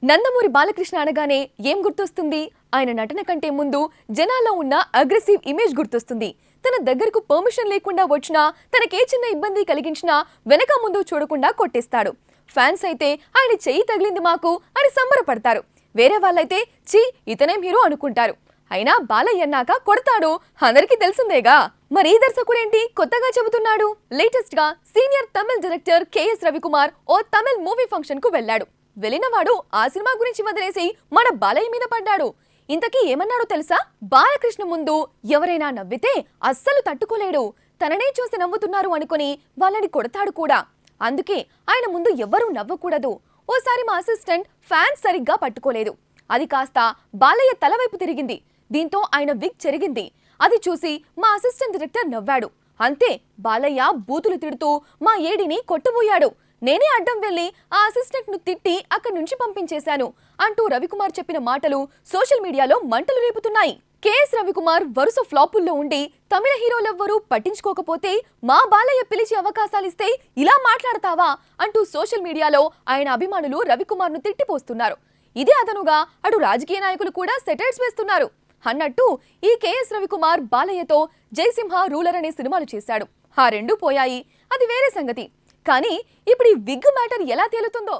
నందమూరి బాలకృష్ణ అనగానే ఏం గుర్తొస్తుంది? ఆయన నటన కంటే ముందు జనాల్లో ఉన్న అగ్రెసివ్ ఇమేజ్ గుర్తొస్తుంది. తన దగ్గరకు పర్మిషన్ లేకుండా వచ్చినా, తనకే చిన్న ఇబ్బంది కలిగించినా వెనక ముందు చూడకుండా కొట్టేస్తాడు. ఫ్యాన్స్ అయితే ఆయన చెయ్యి తగిలింది మాకు అని సంబరపడతారు. వేరే వాళ్ళైతే చీ ఇతనేం హీరో అనుకుంటారు. అయినా బాలయ్య అన్నాక కొడతాడు, అందరికీ తెలిసిందేగా. మరి ఈ దర్శకుడేంటి కొత్తగా చెబుతున్నాడు? లేటెస్ట్ గా సీనియర్ తమిళ డైరెక్టర్ కేఎస్ రవికుమార్ ఓ తమిళ్ మూవీ ఫంక్షన్ కు వెళ్ళాడు. వెళ్ళినవాడు ఆ సినిమా గురించి వదిలేసి మన బాలయ్య మీద పడ్డాడు. ఇంతకీ ఏమన్నాడో తెలుసా? బాలకృష్ణ ముందు ఎవరైనా నవ్వితే అస్సలు తట్టుకోలేడు. తననే చూసి నవ్వుతున్నారు అనుకుని వాళ్ళని కొడతాడు కూడా. అందుకే ఆయన ముందు ఎవ్వరూ నవ్వకూడదు. ఓసారి మా అసిస్టెంట్ ఫ్యాన్ సరిగ్గా పట్టుకోలేదు. అది కాస్త బాలయ్య తలవైపు తిరిగింది. దీంతో ఆయన విగ్ చెరిగింది. అది చూసి మా అసిస్టెంట్ డైరెక్టర్ నవ్వాడు. అంతే, బాలయ్య బూతులు తిడుతూ మా ఏడిని కొట్టబోయాడు. నేనే అడ్డం వెళ్లి ఆ అసిస్టెంట్ ను తిట్టి అక్కడి నుంచి పంపించేశాను అంటూ రవికుమార్ చెప్పిన మాటలు సోషల్ మీడియాలో మంటలు రేపుతున్నాయి. కేఎస్ రవికుమార్ వరుస ఫ్లాపుల్లో ఉండి తమిళ హీరోలెవ్వరూ పట్టించుకోకపోతే మా బాలయ్య పిలిచి అవకాశాలిస్తే ఇలా మాట్లాడతావా అంటూ సోషల్ మీడియాలో ఆయన అభిమానులు రవికుమార్ ను తిట్టిపోస్తున్నారు. ఇదే అదనుగా అటు రాజకీయ నాయకులు కూడా సెటైర్స్ వేస్తున్నారు. అన్నట్టు ఈ కేఎస్ రవికుమార్ బాలయ్యతో జయసింహ, రూలర్ అనే సినిమాలు చేశాడు. ఆ రెండూ పోయాయి, అది వేరే సంగతి. కానీ ఇప్పుడు ఈ విగ్ మ్యాటర్ ఎలా తేలుతుందో